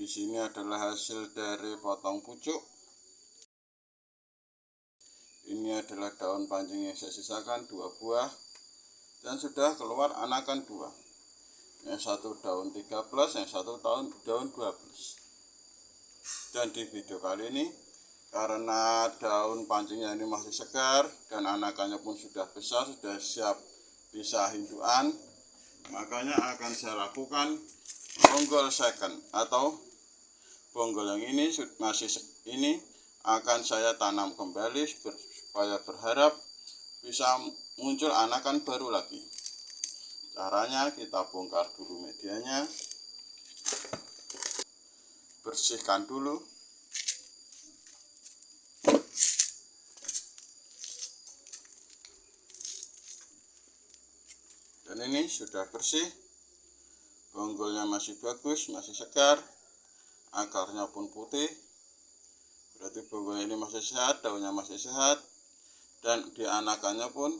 sini adalah hasil dari potong pucuk. Ini adalah daun pancing yang saya sisakan 2 buah dan sudah keluar anakan 2. Yang satu daun 13, yang satu daun 12. Dan di video kali ini karena daun pancingnya ini masih segar dan anakannya pun sudah besar, sudah siap bisa indukan, makanya akan saya lakukan bonggol second atau bonggol yang ini masih ini akan saya tanam kembali supaya berharap bisa muncul anakan baru lagi. Caranya kita bongkar dulu medianya, bersihkan dulu, dan ini sudah bersih, bonggolnya masih bagus, masih segar, akarnya pun putih, berarti bonggolnya ini masih sehat, daunnya masih sehat, dan di anakannya pun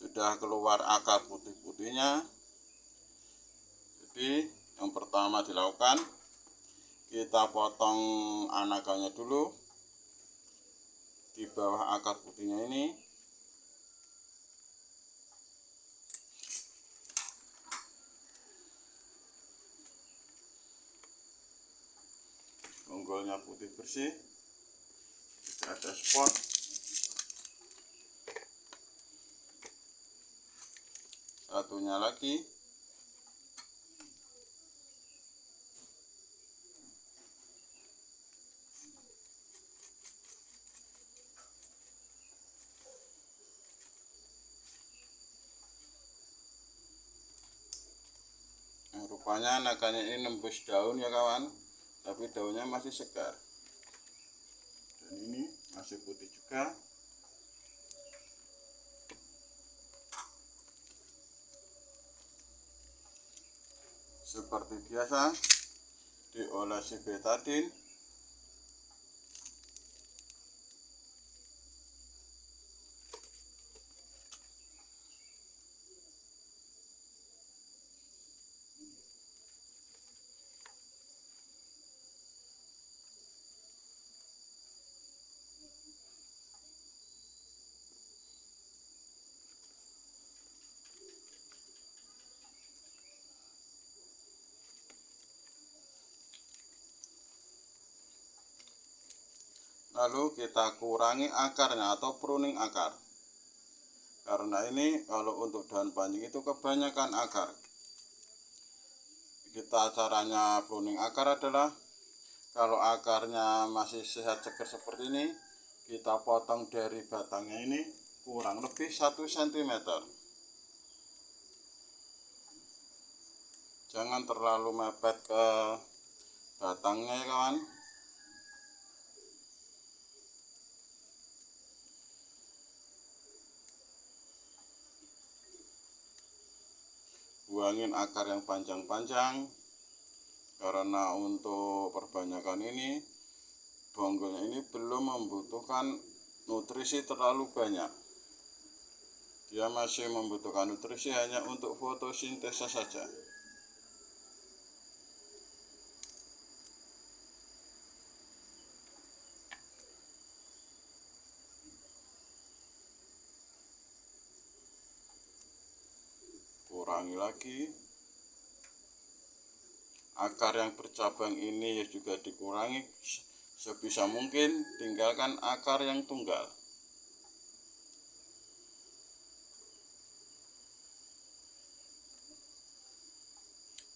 sudah keluar akar putih-putihnya. Jadi yang pertama dilakukan, kita potong anakannya dulu di bawah akar putihnya ini. Bonggolnya putih bersih, tidak ada spot. Satunya lagi, rupanya anakannya ini nembus daun ya kawan, tapi daunnya masih segar. Dan ini masih putih juga. Seperti biasa, diolesi betadin. Lalu kita kurangi akarnya atau pruning akar. Karena ini kalau untuk daun pancing itu kebanyakan akar. Caranya pruning akar adalah kalau akarnya masih sehat segar seperti ini, kita potong dari batangnya ini kurang lebih 1 cm. Jangan terlalu mepet ke batangnya ya kawan. Buangin akar yang panjang-panjang, karena untuk perbanyakan ini bonggolnya ini belum membutuhkan nutrisi terlalu banyak. Dia masih membutuhkan nutrisi hanya untuk fotosintesa saja. Kurangi lagi. Akar yang bercabang ini ya juga dikurangi sebisa mungkin, tinggalkan akar yang tunggal.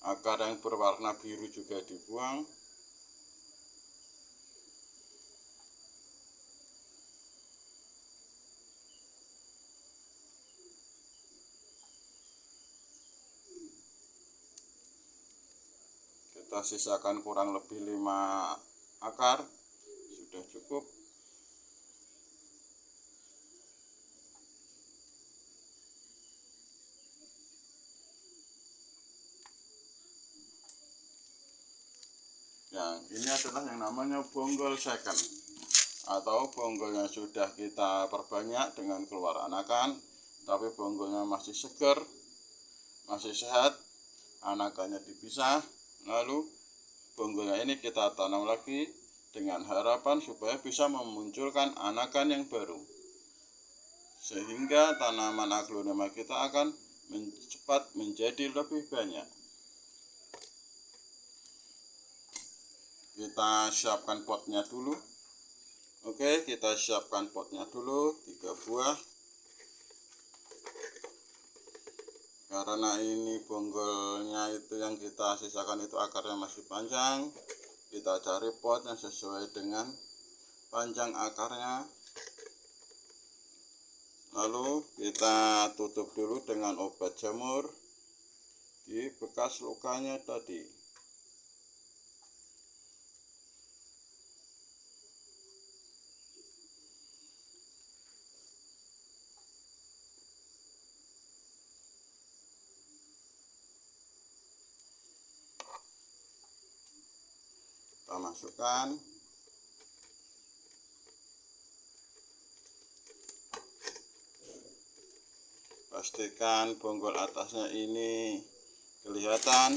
Akar yang berwarna biru juga dibuang. Kita sisakan kurang lebih 5 akar, sudah cukup. Yang ini adalah yang namanya bonggol second, atau bonggol yang sudah kita perbanyak dengan keluar anakan, tapi bonggolnya masih segar, masih sehat, anakannya dipisah, lalu bonggolnya ini kita tanam lagi dengan harapan supaya bisa memunculkan anakan yang baru, sehingga tanaman aglonema kita akan cepat menjadi lebih banyak. Kita siapkan potnya dulu. Oke, kita siapkan potnya dulu 3 buah. Karena ini bonggolnya itu yang kita sisakan itu akarnya masih panjang, kita cari pot yang sesuai dengan panjang akarnya. Lalu kita tutup dulu dengan obat jamur di bekas lukanya tadi. Kita masukkan. Pastikan bonggol atasnya ini kelihatan.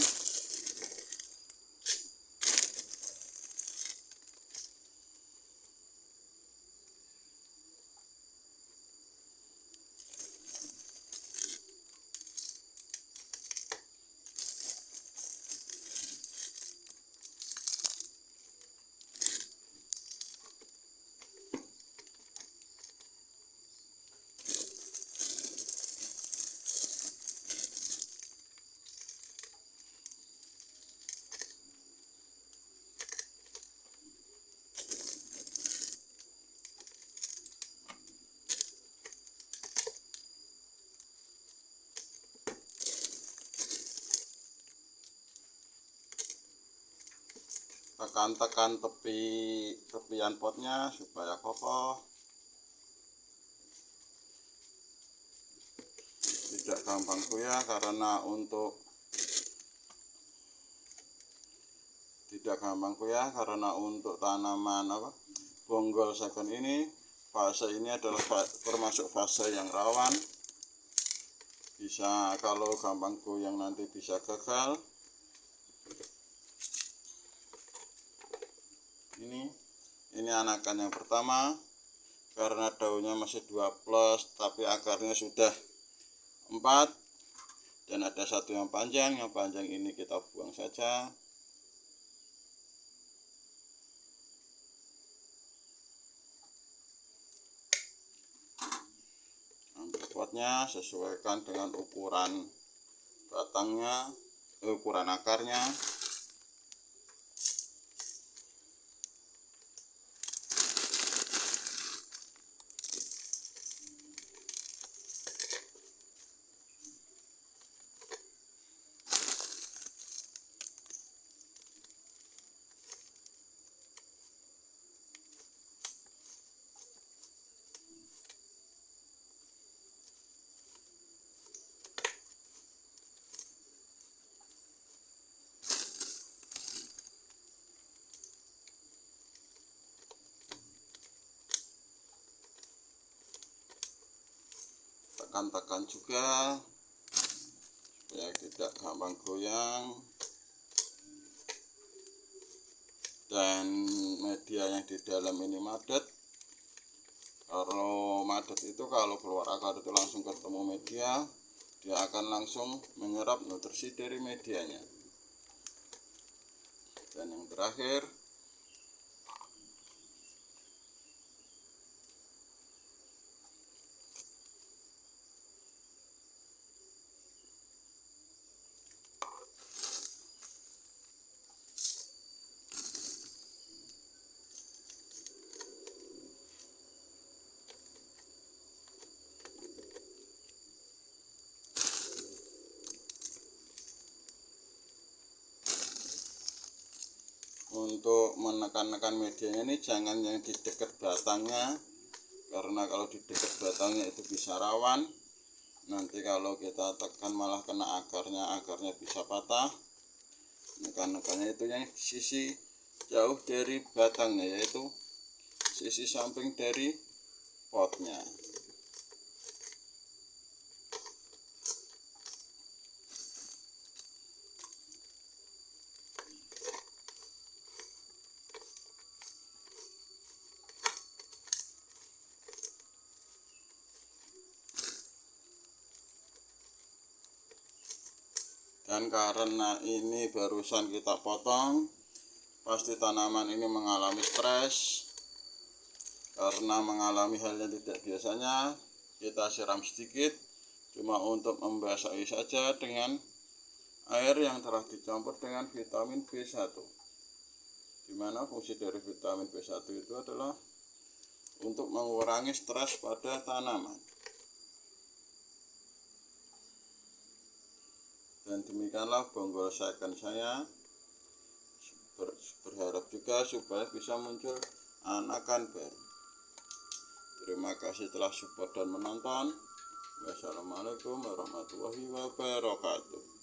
Tekan-tekan tepian potnya supaya kokoh, tidak gampang goyah. Karena untuk tanaman bonggol second ini, fase ini adalah termasuk fase yang rawan, bisa kalau gampang goyang nanti bisa gagal. Ini anakan yang pertama, karena daunnya masih 2+ tapi akarnya sudah 4 dan ada satu yang panjang ini kita buang saja. Ambil potnya, sesuaikan dengan ukuran batangnya, ukuran akarnya. Tekan-tekan juga supaya tidak gampang goyang, dan media yang di dalam ini madet. Kalau madet itu, kalau keluar akar itu langsung ketemu media, dia akan langsung menyerap nutrisi dari medianya. Dan yang terakhir, untuk menekan-nekan medianya ini jangan yang di dekat batangnya, karena kalau di dekat batangnya itu bisa rawan. Nanti kalau kita tekan malah kena akarnya bisa patah. Nekan-nekannya itu yang sisi jauh dari batangnya, yaitu sisi samping dari potnya. Dan karena ini barusan kita potong, pasti tanaman ini mengalami stres. Karena mengalami hal yang tidak biasanya, kita siram sedikit, cuma untuk membasahi saja dengan air yang telah dicampur dengan vitamin B1. Dimana fungsi dari vitamin B1 itu adalah untuk mengurangi stres pada tanaman. Dan demikianlah bonggol second saya. Berharap juga supaya bisa muncul anakan baru. Terima kasih telah support dan menonton. Wassalamualaikum warahmatullahi wabarakatuh.